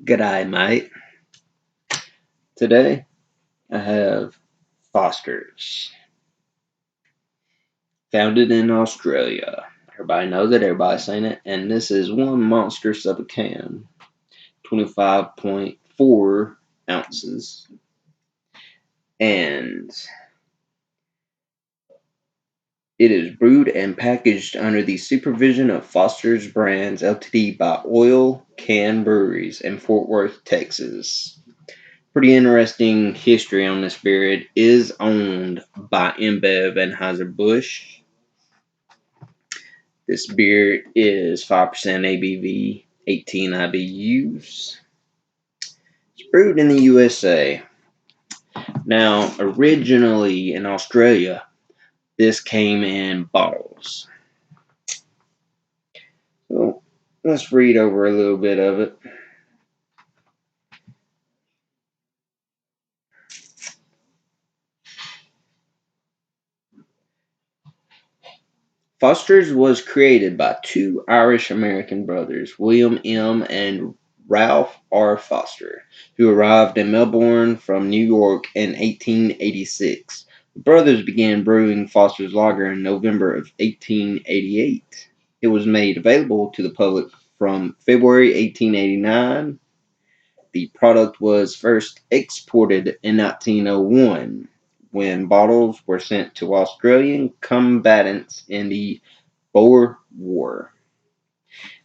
G'day, mate. Today I have Foster's, founded in Australia. Everybody knows it, everybody's saying it, and this is one monster sub a can, 25.4 ounces, and it is brewed and packaged under the supervision of Foster's Brands Ltd. By Oil Can Breweries in Fort Worth, Texas. Pretty interesting history on this beer. It is owned by InBev Anheuser-Busch. This beer is 5% ABV, 18 IBUs. It's brewed in the USA. Now, originally in Australia, this came in bottles. So, let's read over a little bit of it. Foster's was created by two Irish-American brothers, William M. and Ralph R. Foster, who arrived in Melbourne from New York in 1886. The brothers began brewing Foster's Lager in November of 1888. It was made available to the public from February 1889. The product was first exported in 1901 when bottles were sent to Australian combatants in the Boer War.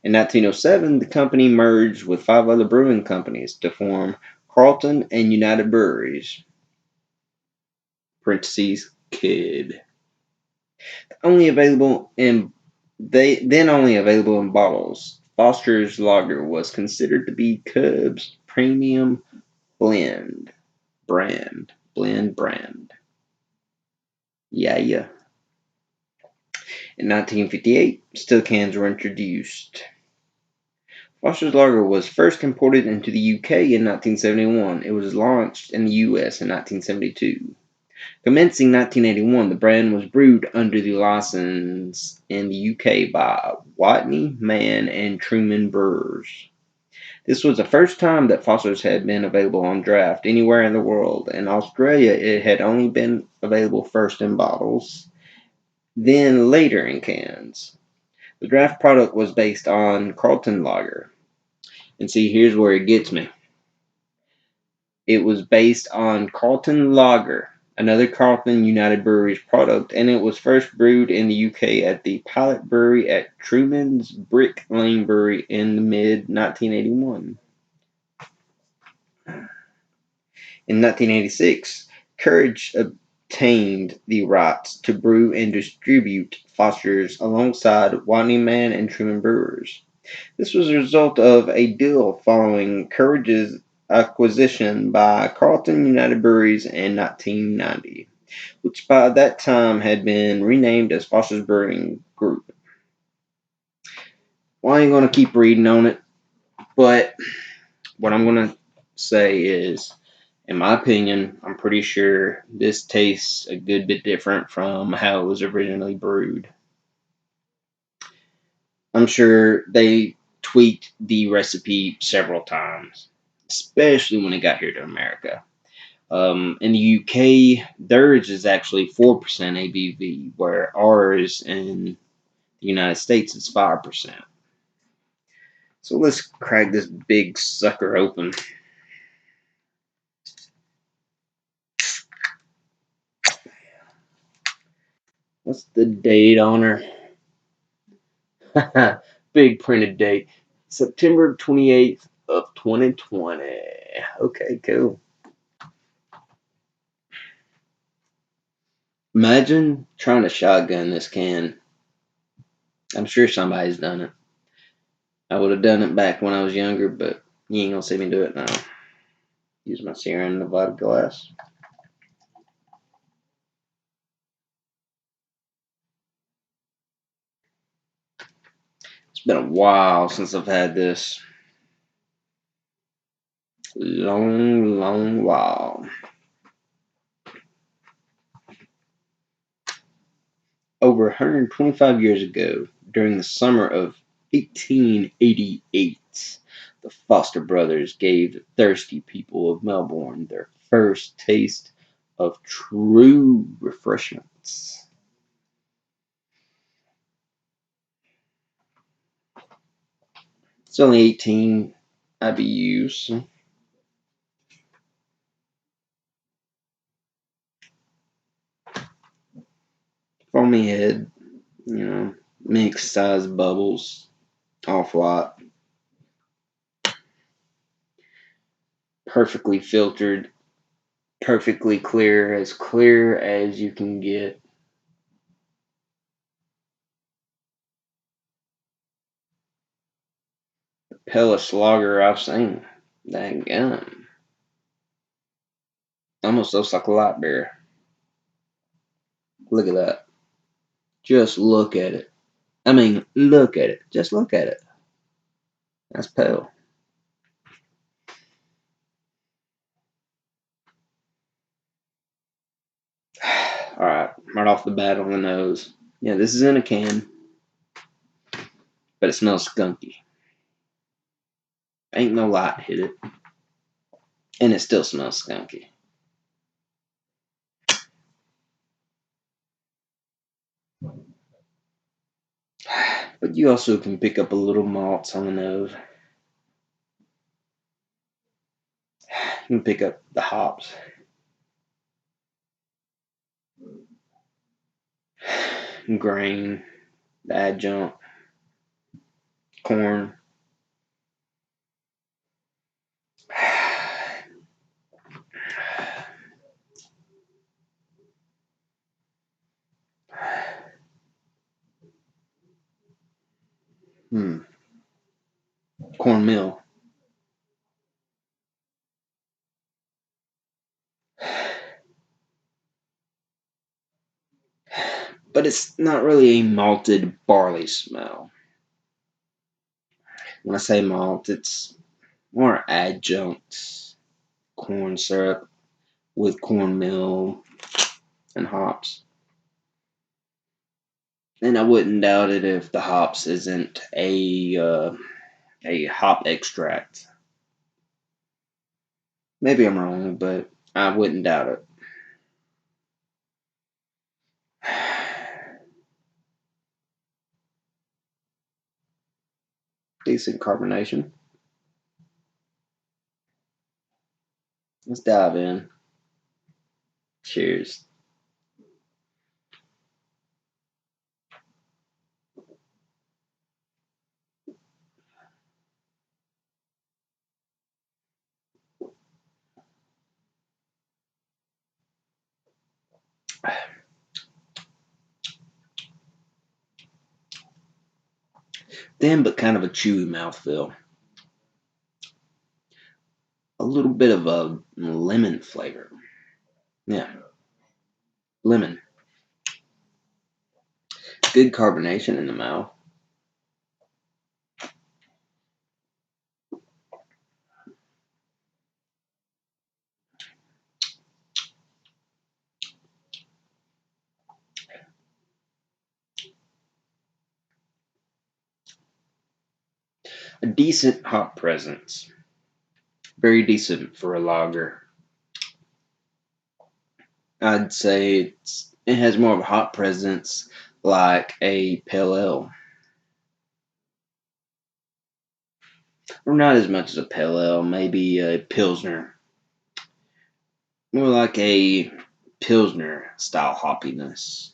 In 1907, the company merged with five other brewing companies to form Carlton and United Breweries (Kid). Only available in only available in bottles. Foster's Lager was considered to be Cub's premium brand. Yeah. In 1958, still cans were introduced. Foster's Lager was first imported into the UK in 1971. It was launched in the US in 1972. Commencing 1981, the brand was brewed under the license in the UK by Watney, Mann, and Truman Brewers. This was the first time that Foster's had been available on draft anywhere in the world. In Australia, it had only been available first in bottles, then later in cans. The draft product was based on Carlton Lager. And see, here's where it gets me. It was based on Carlton Lager, another Carlton United Breweries product, and it was first brewed in the UK at the Pilot Brewery at Truman's Brick Lane Brewery in the mid-1981. In 1986, Courage obtained the rights to brew and distribute Foster's alongside Watney Mann and Truman Brewers. This was a result of a deal following Courage's acquisition by Carlton United Breweries in 1990, which by that time had been renamed as Foster's Brewing Group. Well, I ain't going to keep reading on it, but what I'm going to say is, in my opinion, I'm pretty sure this tastes a good bit different from how it was originally brewed. I'm sure they tweaked the recipe several times, especially when it got here to America. In the UK, theirs is actually 4% ABV, where ours in the United States is 5%. So let's crack this big sucker open. What's the date on her? Big printed date. September 28th of 2020. Okay, cool. Imagine trying to shotgun this can. I'm sure somebody's done it. I would have done it back when I was younger, but you ain't gonna see me do it now. Use my Sierra Nevada glass. It's been a while since I've had this. Long while. Over 125 years ago, during the summer of 1888, the Foster brothers gave the thirsty people of Melbourne their first taste of true refreshments. It's only 18 IBUs. Foamy head, mixed size bubbles, off lot, perfectly filtered, perfectly clear as you can get. The palest lager I've seen. Dang gum. Almost looks like a light beer. Look at that. Just look at it. I mean, look at it. Just look at it. That's pale. Alright, right off the bat on the nose. Yeah, this is in a can, but it smells skunky. Ain't no light hit it. And it still smells skunky. But you also can pick up a little malts on the nose. You can pick up the hops. Grain, the adjunct, corn. Cornmeal. But it's not really a malted barley smell. When I say malt, it's more adjuncts, corn syrup with cornmeal and hops. And I wouldn't doubt it if the hops isn't a hop extract. Maybe I'm wrong, but I wouldn't doubt it. Decent carbonation. Let's dive in. Cheers. Thin but kind of a chewy mouthfeel. A little bit of a lemon flavor. Yeah, lemon. Good carbonation in the mouth. A decent hop presence. Very decent for a lager. I'd say it has more of a hop presence like a pale ale. Or not as much as a pale ale, maybe a pilsner. More like a pilsner style hoppiness.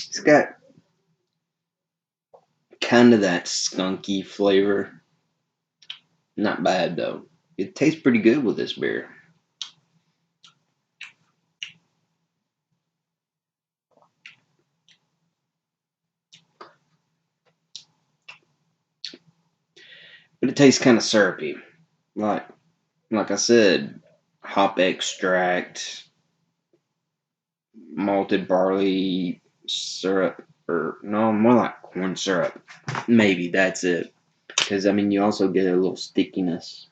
It's got kind of that skunky flavor. Not bad though. It tastes pretty good with this beer. But it tastes kind of syrupy. Like like I said, hop extract, malted barley syrup, or no, more like corn syrup. Maybe that's it. Because, I mean, you also get a little stickiness.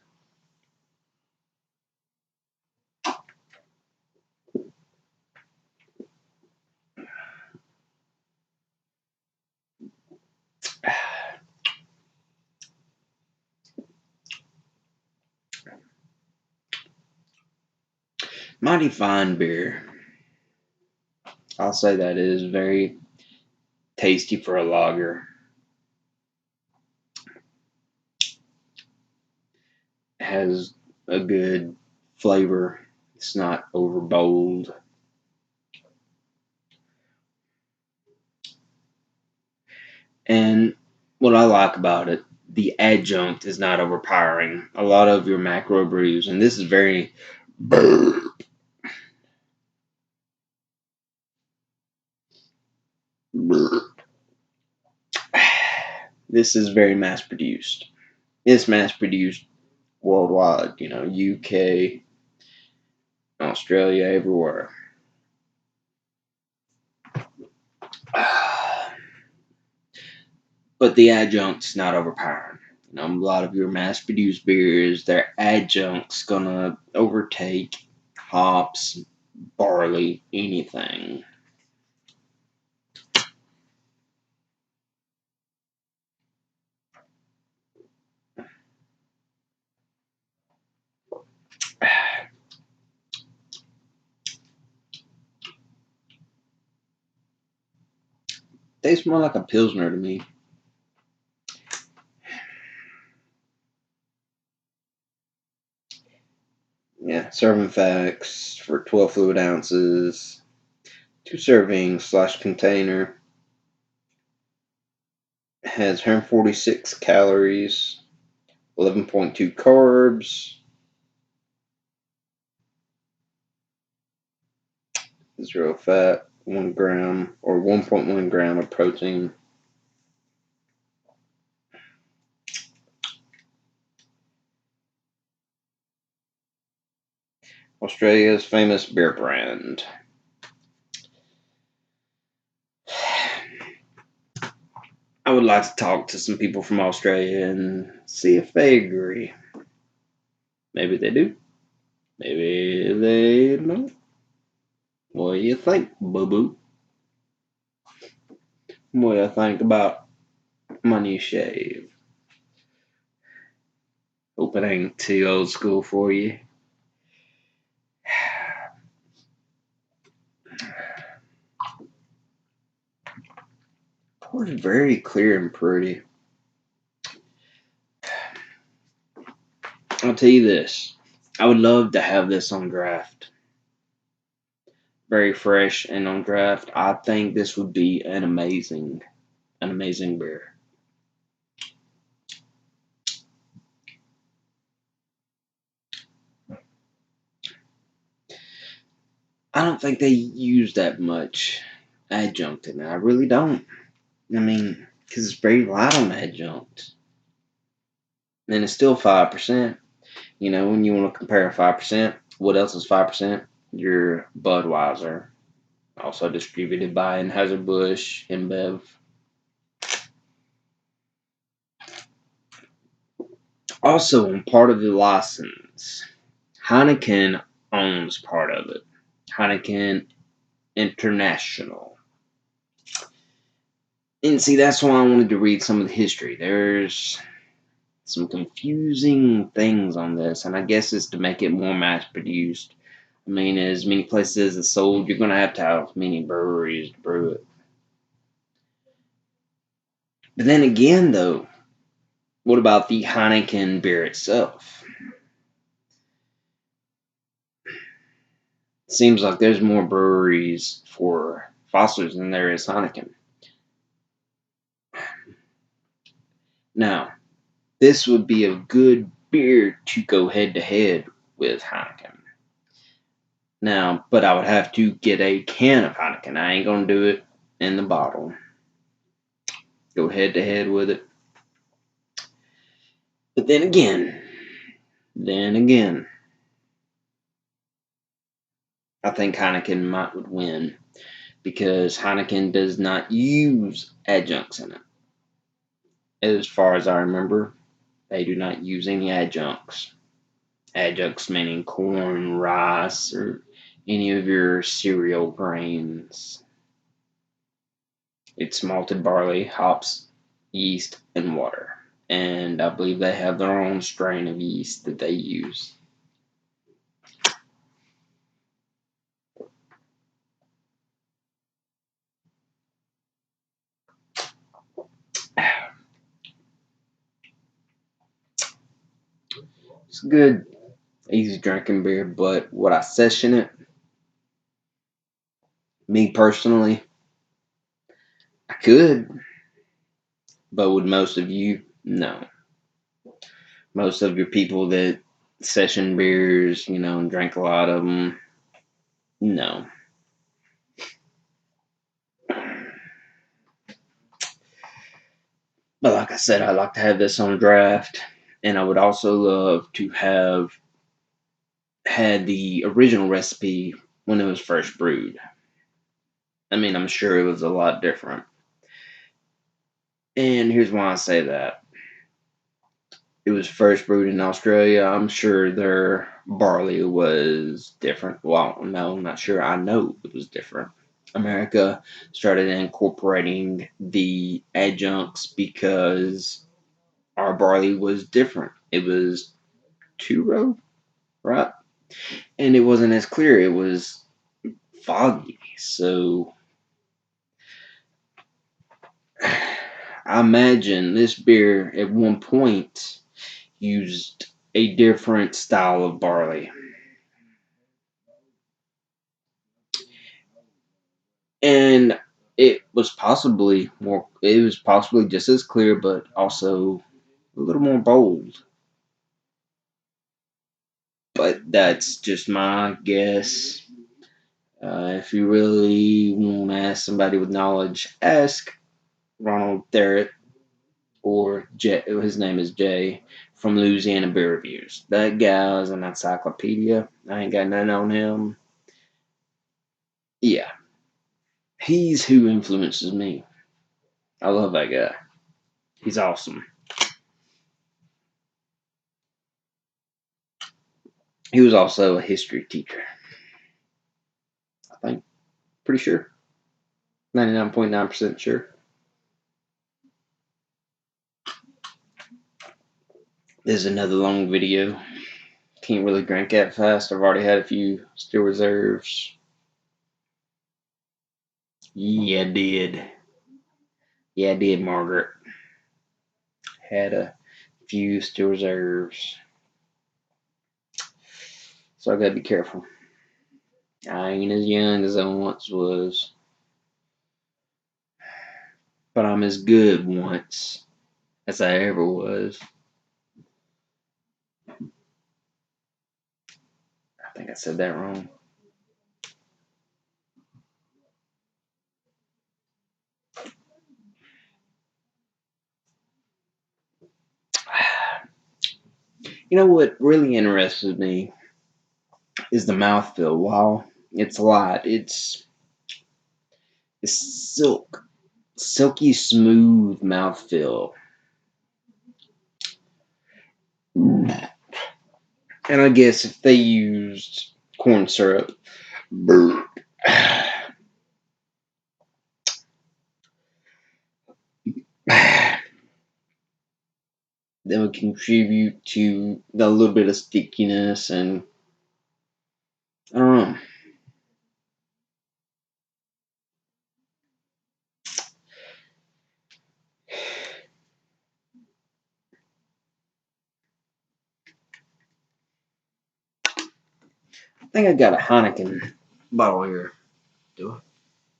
Mighty fine beer. I'll say that it is very tasty for a lager. It has a good flavor. It's not over bold. And what I like about it, the adjunct is not overpowering. A lot of your macro brews, and this is very this is very mass produced. It's mass produced worldwide, UK, Australia, everywhere. But the adjunct's not overpowering. A lot of your mass produced beers, their adjunct's gonna overtake hops, barley, anything. Tastes more like a Pilsner to me. Yeah, serving facts for 12 fluid ounces, 2 servings / container. Has 146 calories, 11.2 carbs, 0 fat, 1 gram or 1.1 gram of protein. Australia's famous beer brand. I would like to talk to some people from Australia and see if they agree. Maybe they do. Maybe they don't. What do you think, boo-boo? What do you think about my new shave? Hope it ain't too old school for you. It's very clear and pretty. I'll tell you this. I would love to have this on draft. Very fresh and on draft. I think this would be an amazing beer. I don't think they use that much adjunct in it. I really don't. I mean, because it's very light on adjunct. And it's still 5%. When you want to compare 5%, what else is 5%? Your Budweiser. Also distributed by Anheuser-Busch InBev. Also, on part of the license, Heineken owns part of it. Heineken International. And see, that's why I wanted to read some of the history. There's some confusing things on this, and I guess it's to make it more mass produced. I mean, as many places as it's sold, you're going to have many breweries to brew it. But then again, though, what about the Heineken beer itself? It seems like there's more breweries for Foster's than there is Heineken. Now, this would be a good beer to go head to head with Heineken. Now, but I would have to get a can of Heineken. I ain't going to do it in the bottle. Go head to head with it. But then again, I think Heineken would win because Heineken does not use adjuncts in it. As far as I remember, they do not use any adjuncts. Adjuncts meaning corn, rice, or any of your cereal grains. It's malted barley, hops, yeast, and water. And I believe they have their own strain of yeast that they use. It's good, easy drinking beer, but would I session it? Me personally, I could, but would most of you? No. Most of your people that session beers, and drink a lot of them, no. But like I said, I'd like to have this on draft, and I would also love to have had the original recipe when it was first brewed. I mean, I'm sure it was a lot different. And here's why I say that. It was first brewed in Australia. I'm sure their barley was different. Well, no, I'm not sure. I know it was different. America started incorporating the adjuncts because our barley was different. It was two row, right? And it wasn't as clear. It was foggy. So I imagine this beer at one point used a different style of barley. And it was possibly just as clear, but also a little more bold. But that's just my guess. If you really want to ask somebody with knowledge, ask Ronald Therrett or Jay, his name is Jay from Louisiana Beer Reviews. That guy is an encyclopedia. I ain't got nothing on him. Yeah, he's who influences me. I love that guy. He's awesome. He was also a history teacher. I think. Pretty sure. 99.9% sure. This is another long video. Can't really drink that fast. I've already had a few still reserves. Yeah, I did. Yeah, I did, Margaret. Had a few still reserves. So I gotta be careful. I ain't as young as I once was. But I'm as good once as I ever was. I think I said that wrong. You know what really interested me is the mouthfeel. Wow, it's light. It's silky smooth mouthfeel. And I guess if they used corn syrup, that would contribute to a little bit of stickiness, and I don't know. I think I got a Heineken bottle here. Do I?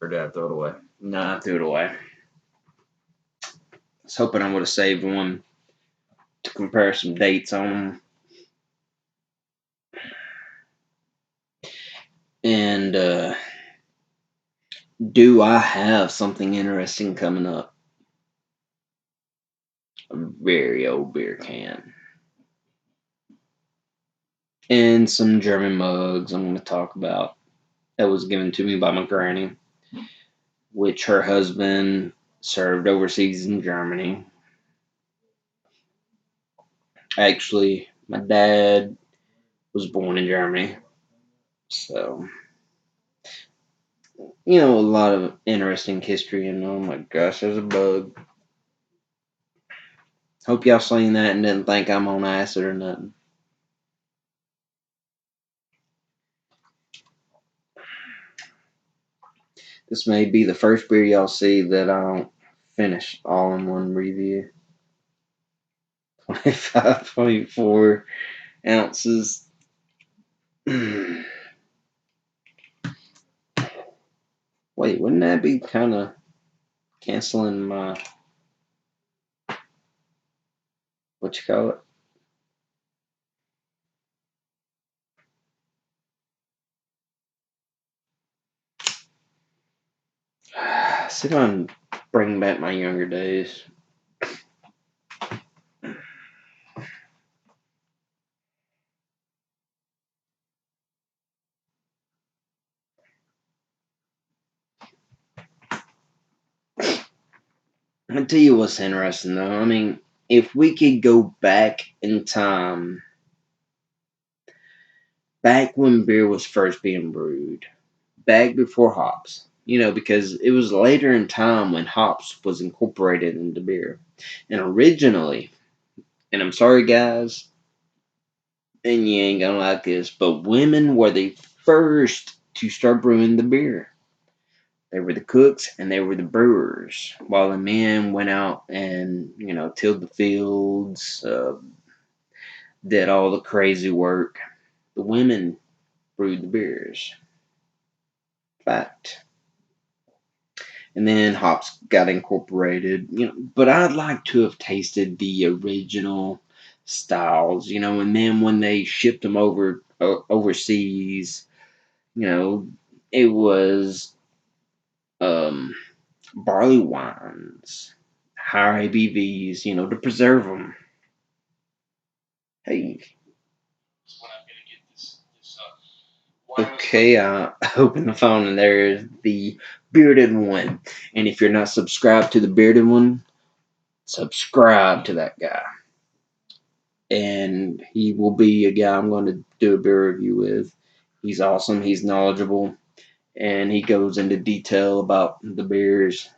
Or did I throw it away? No, I threw it away. I was hoping I would have saved one to compare some dates on them. And do I have something interesting coming up? A very old beer can. And some German mugs I'm going to talk about that was given to me by my granny, which her husband served overseas in Germany. Actually, my dad was born in Germany, so a lot of interesting history. And oh my gosh, there's a bug. Hope y'all seen that and didn't think I'm on acid or nothing. This may be the first beer y'all see that I don't finish all in one review. 25.4 ounces. Wait, wouldn't that be kind of canceling my, what you call it? See if I can bring back my younger days. I'll tell you what's interesting though. I mean, if we could go back in time, back when beer was first being brewed, back before hops, because it was later in time when hops was incorporated into beer. And originally, and I'm sorry guys, and you ain't gonna like this, but women were the first to start brewing the beer. They were the cooks and they were the brewers, while the men went out and tilled the fields, did all the crazy work. The women brewed the beers. Fact. And then hops got incorporated, but I'd like to have tasted the original styles, and then when they shipped them overseas, it was um, barley wines, higher ABVs, to preserve them. Hey, okay, open the phone and there's the bearded one. And if you're not subscribed to the bearded one, subscribe to that guy. And he will be a guy I'm going to do a beer review with. He's awesome, he's knowledgeable, and he goes into detail about the beers.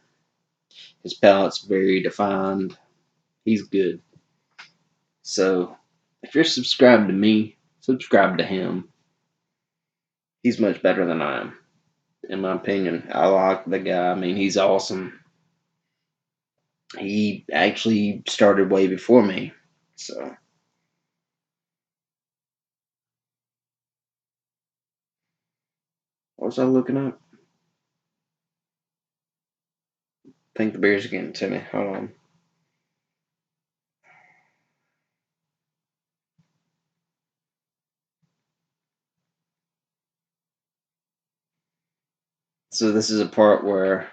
His palate's very defined. He's good. So, if you're subscribed to me, subscribe to him. He's much better than I am, in my opinion. I like the guy. I mean, he's awesome. He actually started way before me. So, what was I looking up? I think the beer's getting to me. Hold on. So, this is a part where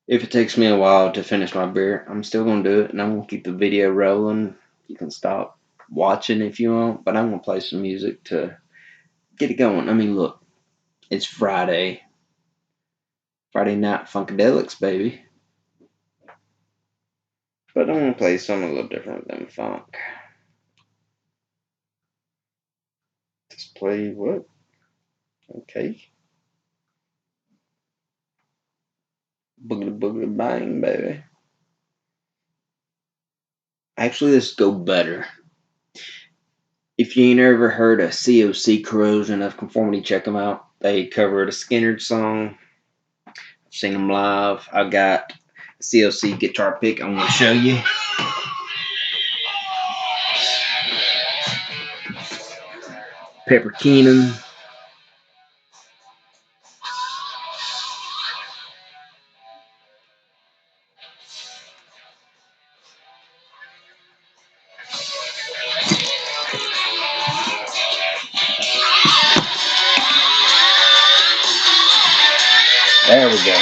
if it takes me a while to finish my beer, I'm still going to do it and I'm going to keep the video rolling. You can stop watching if you want, but I'm going to play some music to get it going. I mean, look, it's Friday. Friday night Funkadelics, baby. But I'm going to play something a little different than funk. Just play what? Okay. Boogity boogity bang, baby. Actually, this go better. If you ain't ever heard of COC, Corrosion of Conformity, check them out. They covered a Skinner song. I've seen them live. I got a COC guitar pick I'm going to show you. Pepper Keenan. There we go.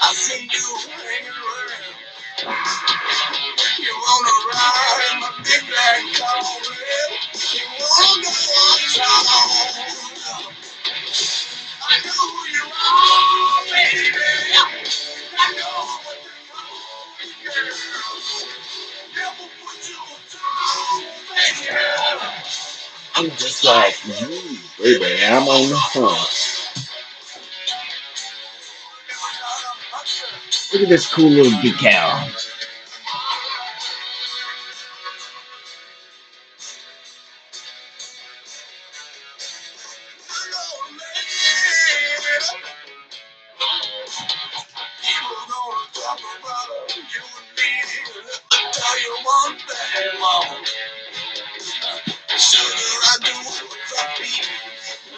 I see you hanging around. You wanna ride in my big black car? You wanna go uptown? I know who you are, baby. I know what you want, girl. Never put you down, baby. I'm just like you, baby. I'm on the front. Look at this cool little decal. Tell you one thing, Mom. Sooner I do what I feel.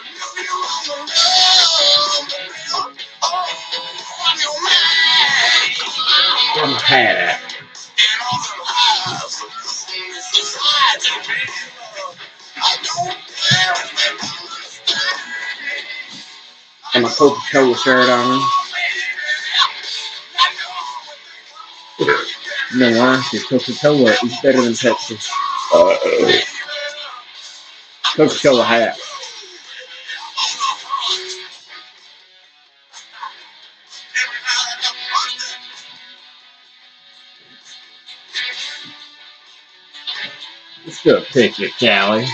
If you wanna love me, oh, I'm your man. Where's my hat at? And all the lies of society, I don't care if they understand. And my Coca-Cola shirt on. You know why? Because Coca-Cola is better than Pepsi. Coca-Cola hat. Let's do a picture, shall we?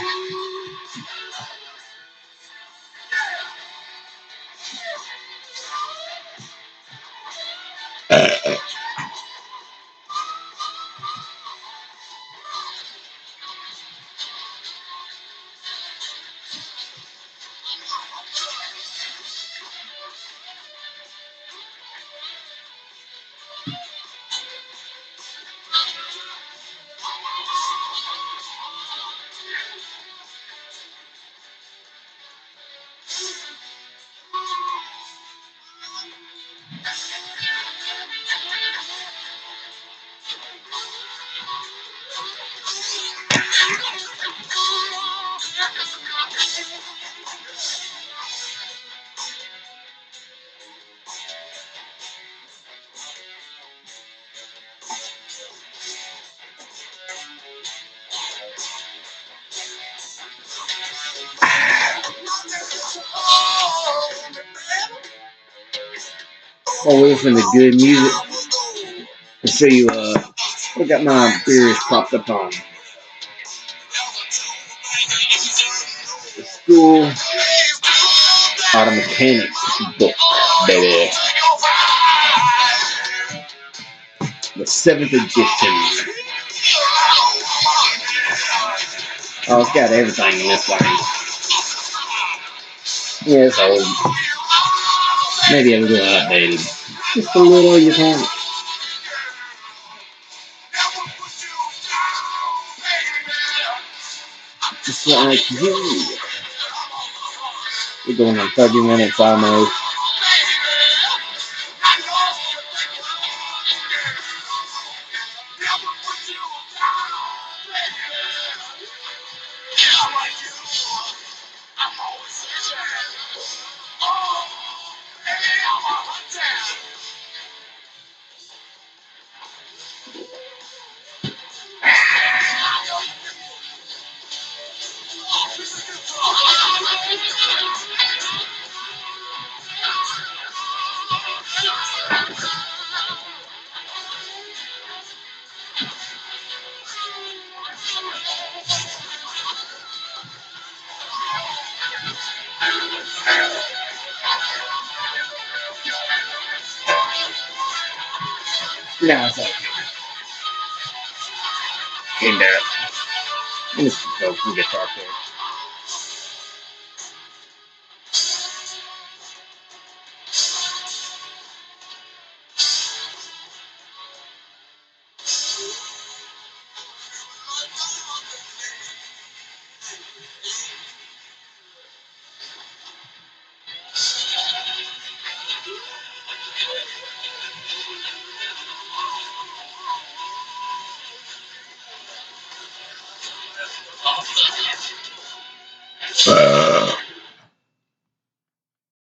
Always from the good music. To show you, I got my beers propped up on the school auto mechanics book, baby. The 7th edition. Oh, it's got everything in this thing. Yeah, it's old. Maybe a little outdated. Just a little, you think? Just like you. We're going on 30 minutes almost. No, it's okay. Came back. I'm just go from guitar pick.